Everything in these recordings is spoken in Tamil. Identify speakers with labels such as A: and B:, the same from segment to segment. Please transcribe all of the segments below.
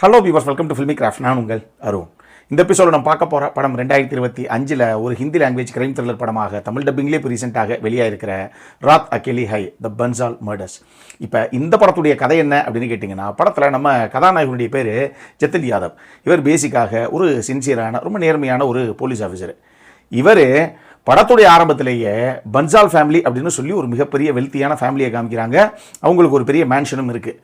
A: Hello viewers, welcome to filmi craft. நான் உங்கள் அருண். இந்த எபிசோட நம்ம பார்க்க போகிற படம் 2025 ஒரு ஹிந்தி லாங்குவேஜ் கிரைம் த்ரில்லர் படமாக தமிழ் டப்பிங்லேயே இப்போ ரீசெண்டாக வெளியாகிருக்கிற ராத் அகேலி ஹை த பன்சால் மர்டர்ஸ். இப்போ இந்த படத்துடைய கதை என்ன அப்படின்னு கேட்டிங்கன்னா, படத்தில் நம்ம கதாநாயகனுடைய பேர் ஜெத்தல் யாதவ். இவர் பேசிக்காக ஒரு சின்சியரான ரொம்ப நேர்மையான ஒரு போலீஸ் ஆஃபீஸர். இவர் படத்துடைய ஆரம்பத்திலேயே பன்சால் ஃபேமிலி அப்படின்னு சொல்லி ஒரு மிகப்பெரிய வெல்த்தியான ஃபேமிலியை காமிக்கிறாங்க. அவங்களுக்கு ஒரு பெரிய மேன்ஷனும் இருக்குது.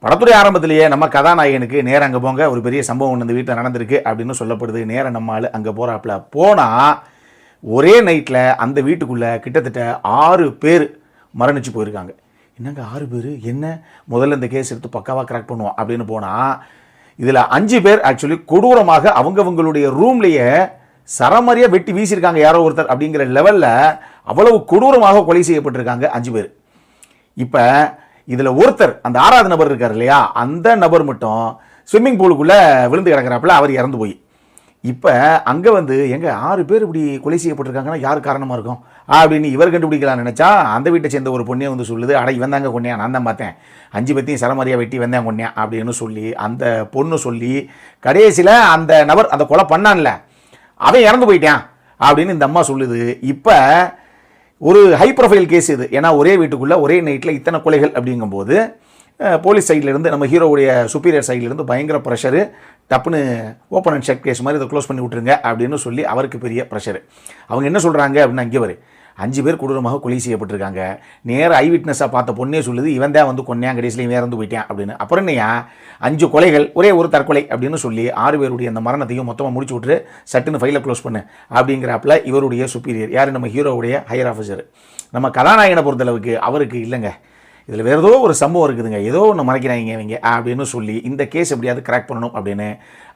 A: படத்துடைய ஆரம்பத்திலேயே நம்ம கதாநாயகனுக்கு நேரம் அங்கே போங்க, ஒரு பெரிய சம்பவம் ஒன்று இந்த வீட்டில் நடந்திருக்கு அப்படின்னு சொல்லப்படுது. நேரம் நம்ம ஆள் அங்கே போகிறாப்புல போனால் ஒரே நைட்டில் அந்த வீட்டுக்குள்ளே கிட்டத்தட்ட 6 பேர் மரணிச்சு போயிருக்காங்க. என்னங்க 6 பேர், என்ன முதல்ல இந்த கேஸ் எடுத்து பக்காவாக கிராக் பண்ணுவோம் அப்படின்னு போனால் இதில் 5 பேர் ஆக்சுவலி கொடூரமாக அவங்களுடைய ரூம்லேயே சரமாரியாக வெட்டி வீசியிருக்காங்க யாரோ ஒருத்தர் அப்படிங்கிற லெவலில் அவ்வளவு கொடூரமாக கொலை செய்யப்பட்டிருக்காங்க 5 பேர். இப்போ இதில் ஒருத்தர், அந்த 6வது நபர் இருக்கார் இல்லையா, அந்த நபர் மட்டும் ஸ்விம்மிங் பூலுக்குள்ளே விழுந்து கிடக்கிறாப்புல, அவர் இறந்து போய். இப்போ அங்கே எங்கே 6 பேர் இப்படி கொலை செய்யப்பட்டிருக்காங்கன்னா யார் காரணமாக இருக்கும் அப்படின்னு இவர் கண்டுபிடிக்கலாம்னு நினச்சா, அந்த வீட்டை சேர்ந்த ஒரு பொண்ணே சொல்லுது, அட இவன் தாங்க கொன்னியா, நான் தான் பார்த்தேன், 5 பேத்தையும் சரமாரியாக வெட்டி வந்தேன் கொன்னியா அப்படின்னு சொல்லி அந்த பொண்ணு சொல்லி கடைசியில் அந்த நபர் அந்த கொலை பண்ணான்ல அவன் இறந்து போயிட்டான் அப்படின்னு இந்த அம்மா சொல்லுது. இப்போ ஒரு ஹை ப்ரொஃபைல் கேஸ் இது. ஏன்னா ஒரே வீட்டுக்குள்ளே ஒரே நைட்டில் இத்தனை கொலைகள் அப்படிங்கும்போது போலீஸ் சைட்லேருந்து நம்ம ஹீரோவுடைய சுப்பீரியர் சைட்லேருந்து பயங்கர ப்ரெஷரு. டப்புன்னு ஓப்பன் அண்ட் ஷட் கேஸ் மாதிரி இதை க்ளோஸ் பண்ணி விட்டுருங்க அப்படின்னு சொல்லி அவருக்கு பெரிய ப்ரெஷரு. அவங்க என்ன சொல்கிறாங்க அப்படின்னா, இங்கே 5 பேர் கொடூரமாக கொலை செய்யப்பட்டிருக்காங்க. நேர ஐ விட்னஸாக பார்த்த பொண்ணே சொல்லுது, இவன் தான் கொன்னையான், கடைசியில் இவன் இறந்து போயிட்டான் அப்படின்னு. அப்புறம் என்னையா 5 கொலைகள் ஒரே ஒரு தற்கொலை அப்படின்னு சொல்லி 6 பேருடைய அந்த மரணத்தையும் மொத்தமாக முடிச்சு விட்டு சட்டுன்னு ஃபைலை க்ளோஸ் பண்ணு அப்படிங்கிறப்பல இவருடைய சுப்பீரியர் யார், நம்ம ஹீரோவுடைய ஹையர் ஆஃபீஸர். நம்ம கதாநாயகனை பொறுத்தளவுக்கு அவருக்கு இல்லைங்க, இதில் வேறு ஏதோ ஒரு சம்பவம் இருக்குதுங்க, ஏதோ ஒன்று மறைக்கிறாங்க இவங்க அப்படின்னு சொல்லி இந்த கேஸ் எப்படியாவது கிராக் பண்ணணும் அப்படின்னு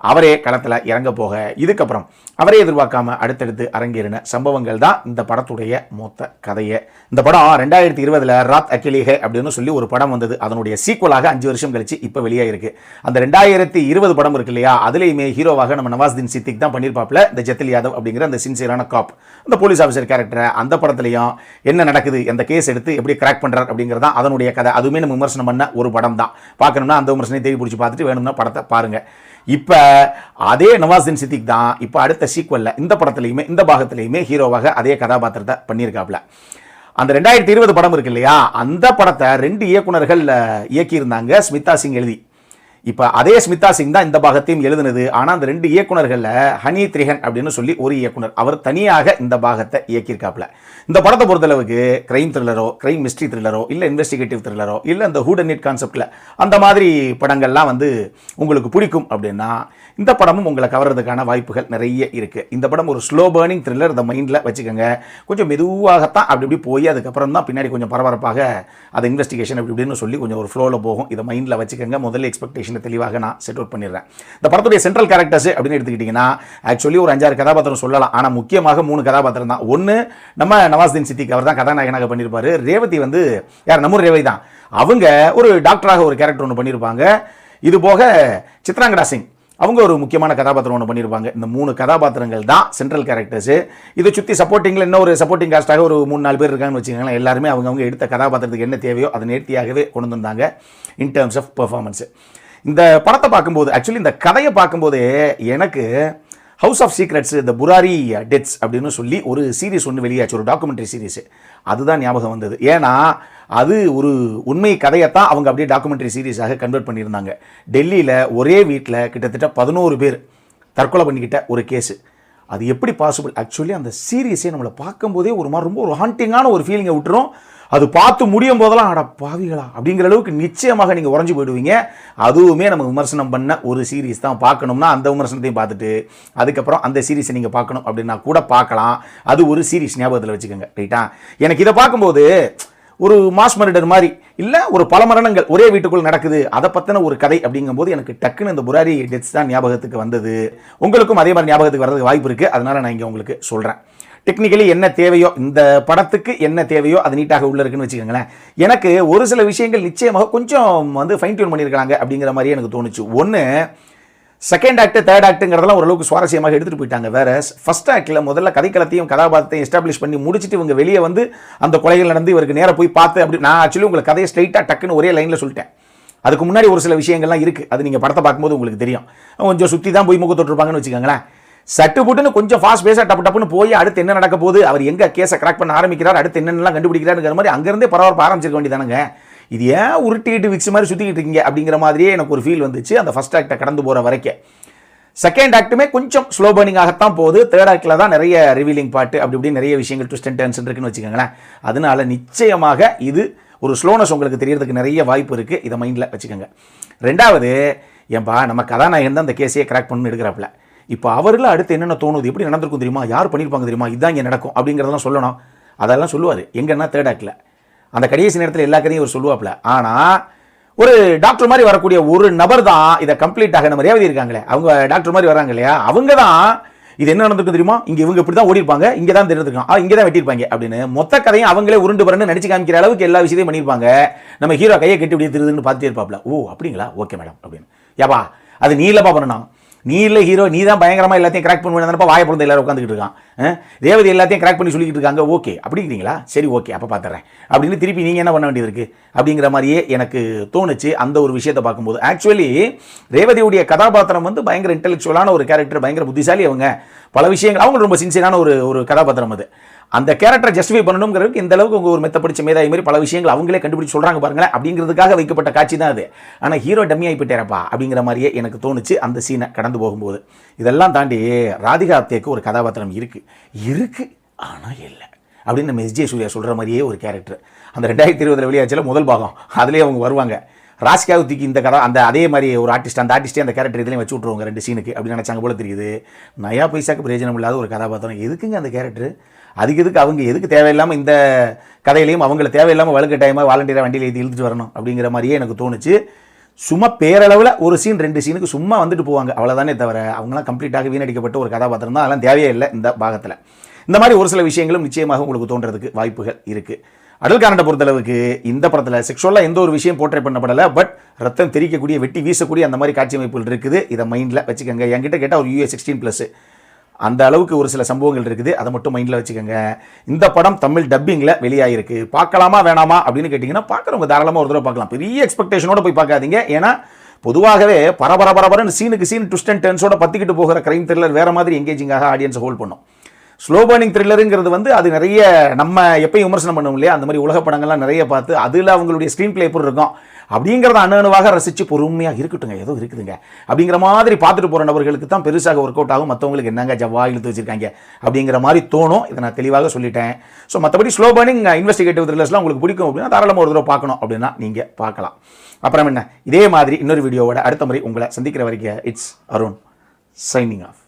A: அவரே களத்தில் இறங்க போக, இதுக்கப்புறம் அவரே எதிர்பார்க்காம அடுத்தடுத்து அரங்கேறின சம்பவங்கள் தான் இந்த படத்துடைய மொத்த கதையை. இந்த படம் 2020 ராத் அகேலி ஹை அப்படின்னு சொல்லி ஒரு படம் வந்தது. அதனுடைய சீக்குவலாக 5 வருஷம் கழிச்சு இப்போ வெளியாகிருக்கு. அந்த 2020 படம் இருக்கு இல்லையா, அதுலேயுமே ஹீரோவாக நம்ம நவாஸ்தீன் சித்திக் தான் பண்ணியிருப்பாப்புல, இந்த ஜெத்தல் யாதவ் அப்படிங்கிற அந்த சின்சியரான காப், அந்த போலீஸ் ஆஃபீஸர் கேரக்டரை. அந்த படத்துலையும் என்ன நடக்குது, அந்த கேஸ் எடுத்து எப்படி கிராக் பண்ணுறார் அப்படிங்கிறதா அதனுடைய கதை. அதுவுமே நம்ம விமர்சனம் பண்ண ஒரு படம் தான். பார்க்கணும்னா அந்த விமர்சனத்தை தேடி பிடிச்சி பார்த்துட்டு வேணும்னா படத்தை பாருங்க. இப்போ அதே நவாஸ்தீன் சித்திக் தான் இப்போ அடுத்த சீக்வலில் இந்த படத்துலையுமே இந்த பாகத்திலையுமே ஹீரோவாக அதே கதாபாத்திரத்தை பண்ணியிருக்காப்புல. அந்த 2020 படம் இருக்கு இல்லையா, அந்த படத்தை 2 இயக்குனர்கள் இயக்கியிருந்தாங்க, ஸ்மிதா சிங் எழுதி. இப்போ அதே ஸ்மிதா சிங் தான் இந்த பாகத்தையும் எழுதுனது. ஆனால் அந்த 2 இயக்குனர்களில் ஹனி திரிஹன் அப்படின்னு சொல்லி ஒரு இயக்குனர், அவர் தனியாக இந்த பாகத்தை இயக்கியிருக்காப்புல. இந்த படத்தை பொறுத்தளவுக்கு கிரைம் த்ரில்லரோ, கிரைம் மிஸ்ட்ரி த்ரில்லரோ, இல்லை இன்வெஸ்டிகேட்டிவ் த்ரில்லரோ, இல்லை இந்த ஹூட் அண்ட் நீட் கான்செப்டில் அந்த மாதிரி படங்கள்லாம் உங்களுக்கு பிடிக்கும் அப்படின்னா இந்த படமும் உங்களை கவர்றதுக்கான வாய்ப்புகள் நிறைய இருக்குது. இந்த படம் ஒரு ஸ்லோ பேர்னிங் த்ரில்லர், இந்த மைண்டில் வச்சுக்கோங்க. கொஞ்சம் மெதுவாகத்தான் அப்படி போய் அதுக்கப்புறம் தான் பின்னாடி கொஞ்சம் பரபரப்பாக அது இன்வெஸ்டிகேஷன் இப்படின்னு சொல்லி கொஞ்சம் ஒரு ஃப்ளோவில் போகும். இதை மைண்டில் வச்சுக்கோங்க. முதல்ல எக்ஸ்பெக்டேஷனை தெளிவாக நான் செட் அவுட் பண்ணிடுறேன். இந்த படத்துடைய சென்ட்ரல் கேரக்டர்ஸ் அப்படின்னு எடுத்துக்கிட்டிங்கன்னா ஆக்சுவலி ஒரு 5-6 கதாபாத்திரம் சொல்லலாம். ஆனால் முக்கியமாக 3 கதாபாத்திரம் தான். ஒன்று நம்ம நவாஸ்தீன் சித்திக், அவர் தான் கதாநாயகனாக பண்ணியிருப்பார். ரேவதி யார், நம்ம ரேவதி தான். அவங்க ஒரு டாக்டராக ஒரு கேரக்டர் ஒன்று பண்ணியிருப்பாங்க. இது போக சித்ராங்கடா சிங், அவங்க ஒரு முக்கியமான கதாபாத்திரம் ஒன்று பண்ணியிருப்பாங்க. இந்த 3 கதாபாத்திரங்கள் தான் சென்ட்ரல் கேரக்டர்ஸு. இதை சுற்றி சப்போர்ட்டிங்கில் இன்னும் ஒரு சப்போர்ட்டிங் காஸ்ட்டாக ஒரு 3-4 பேர் இருக்காங்கன்னு வச்சுக்கோங்களேன். எல்லாருமே அவங்க எடுத்த கதாபாத்திரத்துக்கு என்ன தேவையோ அதை நேர்த்தியாகவே கொண்டு வந்தாங்க இன் டேர்ம்ஸ் ஆஃப் பெர்ஃபார்மன்ஸு. இந்த படத்தை பார்க்கும்போது, ஆக்சுவலி இந்த கதையை பார்க்கும்போதே எனக்கு house of secrets, the Burari deaths அப்படின்னு சொல்லி ஒரு சீரிஸ் ஒன்று வெளியாச்சு, ஒரு டாக்குமெண்ட்ரி சீரிஸ். அதுதான் ஞாபகம் வந்தது. ஏன்னா அது ஒரு உண்மை கதையைத்தான் அவங்க அப்படியே டாக்குமெண்ட்ரி சீரீஸாக கன்வெர்ட் பண்ணியிருந்தாங்க. டெல்லியில் ஒரே வீட்டில் கிட்டத்தட்ட 11 பேர் தற்கொலை பண்ணிக்கிட்ட ஒரு கேஸு. அது எப்படி பாசிபிள்? ஆக்சுவலி அந்த சீரீஸே நம்மளை பார்க்கும்போதே ஒரு மாதிரி ரொம்ப ஒரு ஹாண்டிங்கான ஒரு ஃபீலிங்கை விட்டுரும். அது பார்த்து முடியும் போதெல்லாம் அட பாவிகளா அப்படிங்கிற அளவுக்கு நிச்சயமாக நீங்கள் உறைஞ்சி போயிடுவீங்க. அதுவுமே நம்ம விமர்சனம் பண்ண ஒரு சீரீஸ் தான். பார்க்கணும்னா அந்த விமர்சனத்தையும் பார்த்துட்டு அதுக்கப்புறம் அந்த சீரீஸை நீங்கள் பார்க்கணும் அப்படின்னா கூட பார்க்கலாம். அது ஒரு சீரீஸ், ஞாபகத்தில் வச்சுக்கோங்க. ரைட்டா? எனக்கு இதை பார்க்கும்போது ஒரு மாஸ் மர்டர் மாதிரி இல்லை, ஒரு பல மரணங்கள் ஒரே வீட்டுக்குள் நடக்குது, அதை பற்றின ஒரு கதை அப்படிங்கும்போது எனக்கு டக்குன்னு இந்த புராரி டெத்ஸ் தான் ஞாபகத்துக்கு வந்தது. உங்களுக்கும் அதே மாதிரி ஞாபகத்துக்கு வர்றதுக்கு வாய்ப்பு இருக்குது. அதனால் நான் இங்கே உங்களுக்கு சொல்கிறேன். டெக்னிக்கலி என்ன தேவையோ, இந்த படத்துக்கு என்ன தேவையோ அது நீட்டாக உள்ள இருக்குன்னு வச்சுக்கோங்களேன். எனக்கு ஒரு சில விஷயங்கள் நிச்சயமாக கொஞ்சம் ஃபைன் டியூன் பண்ணியிருக்காங்க அப்படிங்கிற மாதிரி எனக்கு தோணுச்சு. ஒன்று, செகண்ட் ஆக்ட், தேர்ட் ஆக்ட்டுங்கிறதெல்லாம் ஓரளவுக்கு சுவாரஸ்யமாக எடுத்துகிட்டு போயிட்டாங்க. வேற ஃபர்ஸ்ட் ஆக்டில் முதல்ல கதைக்களத்தையும் கதாபாத்திரத்தையும் எஸ்டாப்ளிஷ் பண்ணி முடிச்சுட்டு இவங்க வெளியே அந்த கொலைகள் நடந்து இவருக்கு நேராக போய் பார்த்து அப்படி நான் ஆக்சுவலி உங்களுக்கு கதையை ஸ்ட்ரைட்டாக டக்குன்னு ஒரே லைனில் சொல்லிட்டேன். அதுக்கு முன்னாடி ஒரு சில விஷயங்கள்லாம் இருக்குது, அது நீங்கள் படத்தை பார்க்கும்போது உங்களுக்கு தெரியும். கொஞ்சம் சுற்றி தான் போய் முக தொட்டிருப்பாங்கன்னு வச்சுக்கோங்களேன். சட்டு புட்டுன்னு கொஞ்சம் ஃபாஸ்ட் பேஸாக டப்பு டப்புன்னு போய் அடுத்து என்ன நடக்க போகுது, அவர் எங்கே கேஸை கிராக் பண்ண ஆரம்பிக்கிறார், அடுத்து என்னென்னலாம் கண்டுபிடிக்கிறாருங்கிற மாதிரி அங்கேருந்தே பரபரப்பு ஆரம்பிச்சிருக்க வேண்டியதானுங்க. இது ஏன் உருட்டிட்டு விக்ஸ் மாதிரி சுற்றிக்கிட்டு இருக்கீங்க அப்படிங்கிற மாதிரியே எனக்கு ஒரு ஃபீல் வந்துச்சு அந்த ஃபர்ஸ்ட் ஆக்டை கடந்து போகிற வரைக்கும். செகண்ட் ஆக்ட்டுமே கொஞ்சம் ஸ்லோ பர்னிங்காகத்தான் போகுது. தேர்ட் ஆக்டில் தான் நிறைய ரிவீலிங் பாட்டு அப்படி இப்படி நிறைய விஷயங்கள் ட்விஸ்ட் அண்ட் டர்ன்ஸ் இருக்குன்னு வச்சுக்கோங்களேன். அதனால நிச்சயமாக இது ஒரு ஸ்லோனஸ் உங்களுக்கு தெரியறதுக்கு நிறைய வாய்ப்பு இருக்குது. இதை மைண்டில் வச்சுக்கோங்க. ரெண்டாவது, ஏன்பா நம்ம கதாநாயகன் தான் அந்த கேஸையே கிராக் பண்ணி எடுக்கிறாப்புல. இப்போ அவரில் அடுத்து என்னென்ன தோணுது, எப்படி நடந்திருக்கும் தெரியுமா, யார் பண்ணியிருப்பாங்க தெரியுமா, இதுதான் இங்கே நடக்கும் அப்படிங்கிறதெல்லாம் சொல்லணும். அதெல்லாம் சொல்லுவார் எங்கன்னா தேர்ட் ஆக்டில். அந்த கடைசி நேரத்தில் எல்லா கதையும் அவர் சொல்லுவாப்புல. ஆனால் ஒரு டாக்டர் மாதிரி வரக்கூடிய ஒரு நபர் தான் இதை கம்ப்ளீட்டாக நம்ம ரேவதி இருக்காங்களே, அவங்க டாக்டர் மாதிரி வராங்க இல்லையா, அவங்க தான் இது என்ன நடந்திருக்கு தெரியுமா, இங்கே இவங்க இப்படி தான் ஓடிருப்பாங்க, இங்கே தான் தெரிஞ்சிருக்காங்க, இங்கே தான் வெட்டியிருப்பாங்க அப்படின்னு மொத்த கதையும் அவங்களே உருண்டு வரன்னு நினச்சி காமிக்கிற அளவுக்கு எல்லா விஷயத்தையும் பண்ணியிருப்பாங்க. நம்ம ஹீரோ கையை கட்டி இப்படி திருதுன்னு பார்த்துட்டே இருப்பாப்ல. ஓ அப்படிங்களா, ஓகே மேடம் அப்படின்னு. ஏப்பா அது நீ இல்லைப்பா பண்ணணும், நீ இல்லை ஹீரோ, நீ தான் பயங்கரமாக எல்லாத்தையும் கிராக் பண்ணுவேன் வாய பிறந்த எல்லாரும் உட்காந்துக்கிட்டு இருக்கான். ரேவதி எல்லாத்தையும் கிராக் பண்ணி சொல்லிக்கிட்டு இருக்காங்க. ஓகே அப்படிங்கிறீங்களா, சரி ஓகே அப்போ பார்த்துறேன் அப்படின்னு திருப்பி நீங்கள் என்ன பண்ண வேண்டியது இருக்குது அப்படிங்கிற மாதிரியே எனக்கு தோணுச்சு அந்த ஒரு விஷயத்தை பார்க்கும்போது. ஆக்சுவலி ரேவதியுடைய கதாபாத்திரம் வந்து பயங்கர இன்டெலெக்சுவலான ஒரு கேரக்டர், பயங்கர புத்திசாலி. அவங்க பல விஷயங்கள், அவங்க ரொம்ப சின்சியரான ஒரு கதாபாத்திரம். அது அந்த கேரக்டரை ஜஸ்டிஃபை பண்ணணுங்கிறதுக்கு இந்த அளவுக்கு உங்க ஒரு மெத்த படிச்ச மேதாவி மாதிரி பல விஷயங்கள் அவங்களே கண்டுபிடிச்சு சொல்றாங்க பாருங்களேன், அப்படிங்கிறதுக்காக வைக்கப்பட்ட காட்சி தான் அது. ஆனால் ஹீரோ டம்மி ஆகிப்பட்டேரப்பா அப்படிங்கிற மாதிரியே எனக்கு தோணுச்சு அந்த சீனை கடந்து போகும்போது. இதெல்லாம் தாண்டி ராதிகா ஆப்தேக்கு ஒரு கதாபாத்திரம் இருக்கு ஆனால் இல்லை அப்படின்னு நம்ம எஸ்ஜே சூர்யா சொல்கிற மாதிரியே ஒரு கேரக்டர். அந்த 2020 வெளியாச்சில் முதல் பாகம் அதுலேயே அவங்க வருவாங்க. ராஜ்காவுத்திக்கு இந்த கதை அந்த அதே மாதிரி ஒரு ஆர்டிஸ்ட், அந்த ஆர்டிஸ்டே அந்த கேரக்டர் இதுலேயும் வச்சு விட்ருவாங்க 2 சீனுக்கு அப்படின்னு நினச்சாங்க போல தெரியுது. நயா பைசாக்கு பிரயோஜனம் இல்லாத ஒரு கதாபாத்திரம். எதுக்குங்க அந்த கேரக்டர், அதுக்கு எதுக்கு அவங்க எதுக்கு தேவையில்லாமல் இந்த கதையிலையும் அவங்கள தேவையில்லாமல் வழுக்க டைமாக வாலண்டியராக வண்டியில் ஏற்றி இழுத்துட்டு வரணும் அப்படிங்கிற மாதிரியே எனக்கு தோணுச்சு. சும்மா பேரளவில் ஒரு சீன் 2 சீனுக்கு சும்மா வந்துட்டு போவாங்க, அவ்வளோதானே தவிர அவங்களாம் கம்ப்ளீட்டாக வீணடிக்கப்பட்ட ஒரு கதாபாத்திரம் தான். அதெல்லாம் தேவையே இல்லை இந்த பாகத்தில். இந்த மாதிரி ஒரு சில விஷயங்களும் நிச்சயமாக உங்களுக்கு தோன்றதுக்கு வாய்ப்புகள் இருக்குது. அடல்காரனை பொறுத்தளவுக்கு இந்த படத்தில் செக்ஷுவலாக எந்த ஒரு விஷயம் போர்ட்ரேட் பண்ணப்படலை. பட் ரத்தம் தெரிக்கக்கூடிய, வெட்டி வீசக்கூடிய அந்த மாதிரி காட்சி அமைப்புகள் இருக்குது. இதை மைண்டில் வச்சுக்கோங்க. என்கிட்ட கேட்டால் ஒரு US 16+ அந்த அளவுக்கு ஒரு சில சம்பவங்கள் இருக்குது. அதை மட்டும் மைண்டில் வச்சுக்கோங்க. இந்த படம் தமிழ் டப்பிங்கில் வெளியாகிருக்கு. பார்க்கலாமா வேணாமா அப்படின்னு கேட்டிங்கன்னா பார்க்குறவங்க தாராளமாக ஒரு தடவை பார்க்கலாம். பெரிய எக்ஸ்பெக்டேஷனோட போய் பார்க்காதீங்க. ஏன்னா பொதுவாகவே பரபரன்னு சீனுக்கு சீன் ட்விஸ்ட் அண்ட் டர்ன்ஸோட பற்றிக்கிட்டு போகிற கிரைம் த்ரில்லர் வேறு மாதிரி எங்கேஜிங்காக ஆடியன்ஸை ஹோல்ட் பண்ணும். ஸ்லோ பர்னிங் த்ரில்லருங்கிறது வந்து அது நிறைய நம்ம எப்பயும் விமர்சனம் பண்ணுவோம் இல்லையா, அந்த மாதிரி உலக படங்கள்லாம் நிறைய பார்த்து அதில் அவங்களுடைய ஸ்க்ரீன் பிளே எப்படி இருக்கும் அப்படிங்கிறத அணுவாக ரசித்து பொறுமையாக இருக்கட்டுங்க, ஏதோ இருக்குதுங்க அப்படிங்கிற மாதிரி பார்த்துட்டு போகிற நபர்களுக்கு தான் பெருசாக ஒர்க் அவுட் ஆகும். மற்றவங்களுக்கு என்னங்க ஜவ்வா இழுத்து வச்சிருக்காங்க அப்படிங்கிற மாதிரி தோணும். இதை நான் தெளிவாக சொல்லிட்டேன். ஸோ மற்றபடி ஸ்லோ பர்னிங் இன்வெஸ்டிகேட்டிவ் த்ரில்லர்ஸ்லாம் உங்களுக்கு பிடிக்கும் அப்படின்னா தாராளமாக ஒரு தடவை பார்க்கணும் அப்படின்னா நீங்கள் பார்க்கலாம். அப்புறம் என்ன, இதே மாதிரி இன்னொரு வீடியோவோட அடுத்த முறை உங்களை சந்திக்கிற வரைக்கும் இட்ஸ் அருண் சைனிங் ஆஃப்.